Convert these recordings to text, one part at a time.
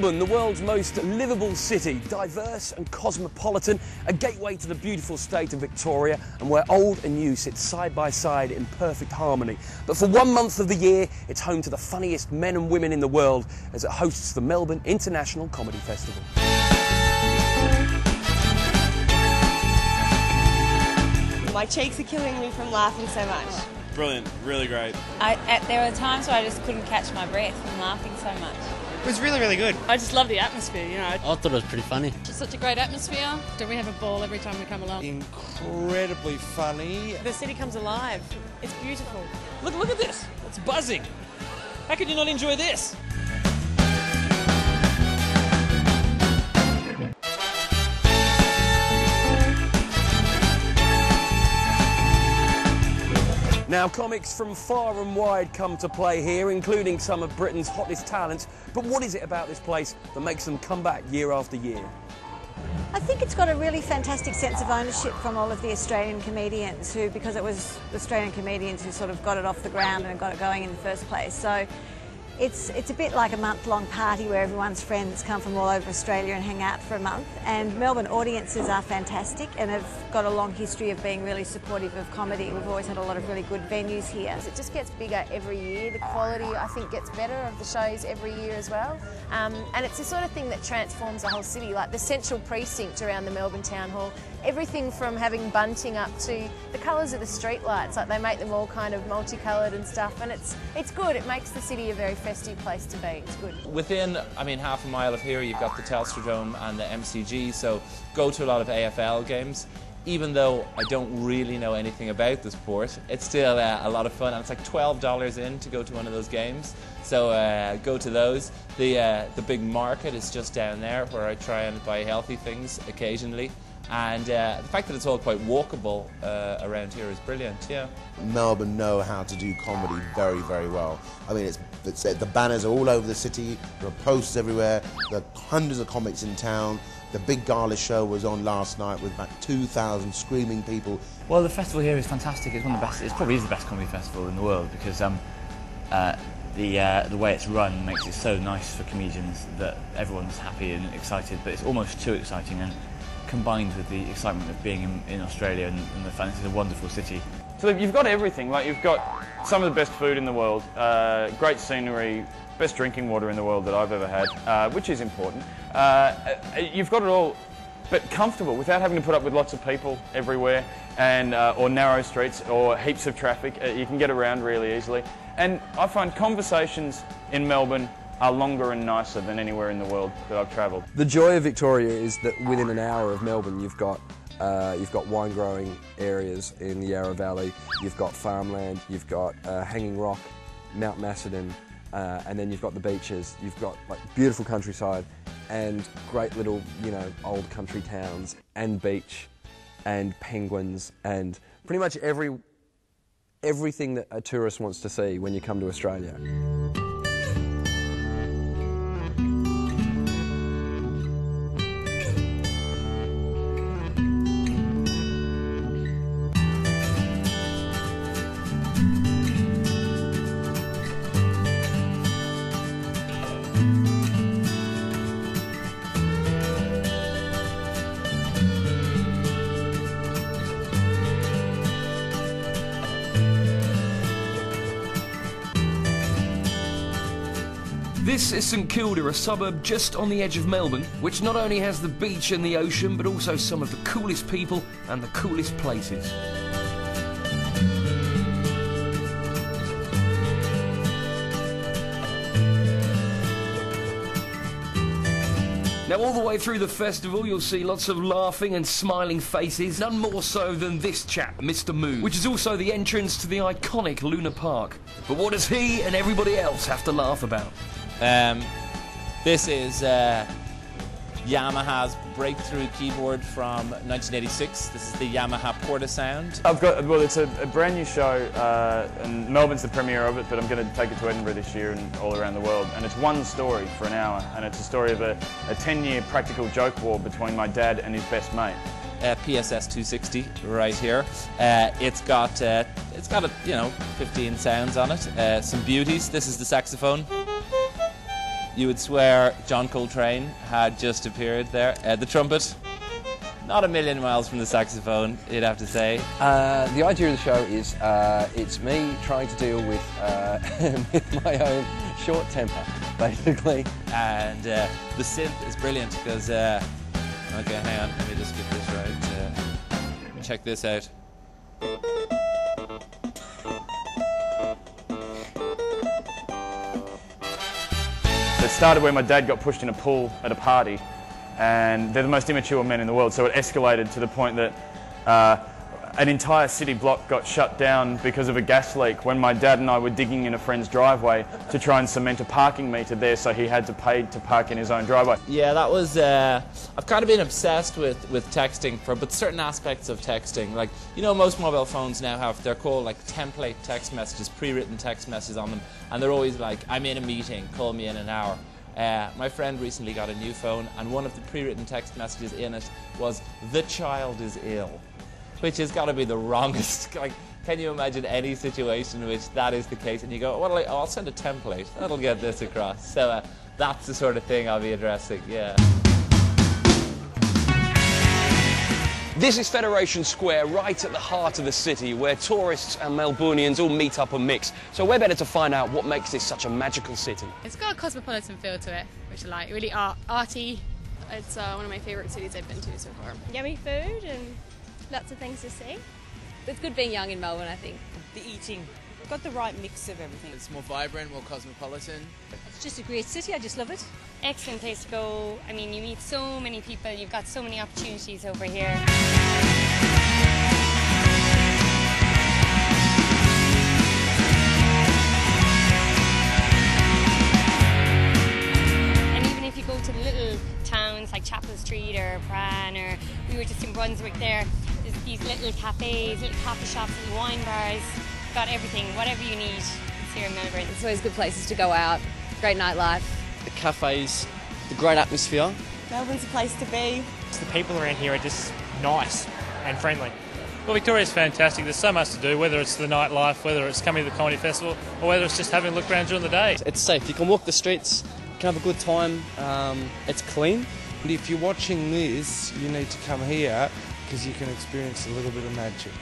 Melbourne, the world's most livable city, diverse and cosmopolitan, a gateway to the beautiful state of Victoria, and where old and new sit side by side in perfect harmony. But for 1 month of the year, it's home to the funniest men and women in the world as it hosts the Melbourne International Comedy Festival. My cheeks are killing me from laughing so much. Brilliant, really great. There were times where I just couldn't catch my breath from laughing so much. It was really, really good. I just love the atmosphere, you know. I thought it was pretty funny. Just such a great atmosphere. We have a ball every time we come along. Incredibly funny. The city comes alive. It's beautiful. Look at this, it's buzzing. How could you not enjoy this? Now, comics from far and wide come to play here, including some of Britain's hottest talents. But what is it about this place that makes them come back year after year? I think it's got a really fantastic sense of ownership from all of the Australian comedians who, because it was Australian comedians who sort of got it off the ground and got it going in the first place. So it's a bit like a month-long party where everyone's friends come from all over Australia and hang out for a month. And Melbourne audiences are fantastic and have got a long history of being really supportive of comedy. We've always had a lot of really good venues here. It just gets bigger every year. The quality, I think, gets better of the shows every year as well. And it's the sort of thing that transforms the whole city, like the central precinct around the Melbourne Town Hall. Everything from having bunting up to the colours of the street lights, like they make them all kind of multicoloured and stuff, and it's good. It makes the city a very festive place to be. It's good. Within, half a mile of here, you've got the Telstra Dome and the MCG, so go to a lot of AFL games. Even though I don't really know anything about the sport, it's still a lot of fun, and it's like $12 in to go to one of those games. So go to those. The big market is just down there, where I try and buy healthy things occasionally. And the fact that it's all quite walkable around here is brilliant, yeah. Melbourne know how to do comedy very, very well. I mean, the banners are all over the city, there are posters everywhere, there are hundreds of comics in town. The big gala show was on last night with about 2,000 screaming people. Well, the festival here is fantastic. It's one of the best. It probably is the best comedy festival in the world because the way it's run makes it so nice for comedians that everyone's happy and excited. But it's almost too exciting, and combined with the excitement of being in Australia and the fact this is a wonderful city. So you've got everything. Like, you've got some of the best food in the world, great scenery, best drinking water in the world that I've ever had, which is important. You've got it all, but comfortable, without having to put up with lots of people everywhere, and or narrow streets or heaps of traffic. You can get around really easily. And I find conversations in Melbourne are longer and nicer than anywhere in the world that I've travelled. The joy of Victoria is that within an hour of Melbourne you've got wine growing areas in the Yarra Valley, you've got farmland, you've got Hanging Rock, Mount Macedon, and then you've got the beaches, you've got like beautiful countryside and great little, old country towns and beach and penguins and pretty much everything that a tourist wants to see when you come to Australia. This is St Kilda, a suburb just on the edge of Melbourne, which not only has the beach and the ocean, but also some of the coolest people and the coolest places. Now, all the way through the festival, you'll see lots of laughing and smiling faces, none more so than this chap, Mr Moon, which is also the entrance to the iconic Luna Park. But what does he and everybody else have to laugh about? This is Yamaha's breakthrough keyboard from 1986. This is the Yamaha Portasound. It's a brand new show, and Melbourne's the premiere of it, but I'm going to take it to Edinburgh this year and all around the world. And it's one story for an hour, and it's a story of a 10-year practical joke war between my dad and his best mate. PSS 260 right here. It's got 15 sounds on it. Some beauties. This is the saxophone. you would swear John Coltrane had just appeared there. The trumpet, not a million miles from the saxophone, you'd have to say. The idea of the show is it's me trying to deal with, with my own short temper, basically. And the synth is brilliant because, okay, hang on, let me just get this right. Check this out. It started when my dad got pushed in a pool at a party, and they're the most immature men in the world, so it escalated to the point that an entire city block got shut down because of a gas leak when my dad and I were digging in a friend's driveway to try and cement a parking meter there, so he had to pay to park in his own driveway. Yeah, that was, I've kind of been obsessed with texting, but certain aspects of texting. Like, you know, most mobile phones now have, they're called like template text messages, pre-written text messages on them, and they're always like, I'm in a meeting, call me in an hour. My friend recently got a new phone, and one of the pre-written text messages in it was, the child is ill, which has got to be the wrongest. Like, can you imagine any situation in which that is the case and you go, well, I'll send a template, that'll get this across. So that's the sort of thing I'll be addressing, yeah. This is Federation Square, right at the heart of the city, where tourists and Melbournians all meet up and mix. So we're better to find out what makes this such a magical city. It's got a cosmopolitan feel to it, which I like. Really arty. It's one of my favourite cities I've been to so far. Yummy food and lots of things to see. It's good being young in Melbourne, I think. The eating. Got the right mix of everything. It's more vibrant, more cosmopolitan. It's just a great city, I just love it. Excellent place to go. I mean, you meet so many people, you've got so many opportunities over here. And even if you go to the little towns like Chapel Street or Bran, or we were just in Brunswick there, there's these little cafes, little coffee shops, little wine bars. Got everything, whatever you need, it's here in Melbourne. It's always good places to go out, great nightlife. The cafes, the great atmosphere. Melbourne's a place to be. The people around here are just nice and friendly. Well, Victoria's fantastic. There's so much to do, whether it's the nightlife, whether it's coming to the comedy festival, or whether it's just having a look around during the day. It's safe. You can walk the streets, you can have a good time. It's clean. And if you're watching this, you need to come here because you can experience a little bit of magic.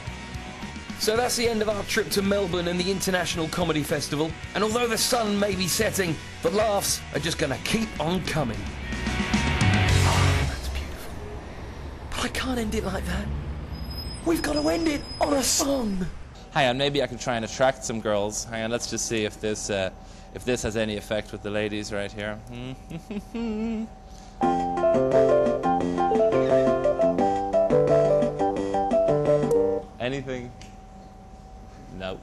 So that's the end of our trip to Melbourne and the International Comedy Festival. And although the sun may be setting, the laughs are just going to keep on coming. Oh, that's beautiful. But I can't end it like that. We've got to end it on a song. Hang on, maybe I can try and attract some girls. Hang on, let's just see if this has any effect with the ladies right here. Anything? No.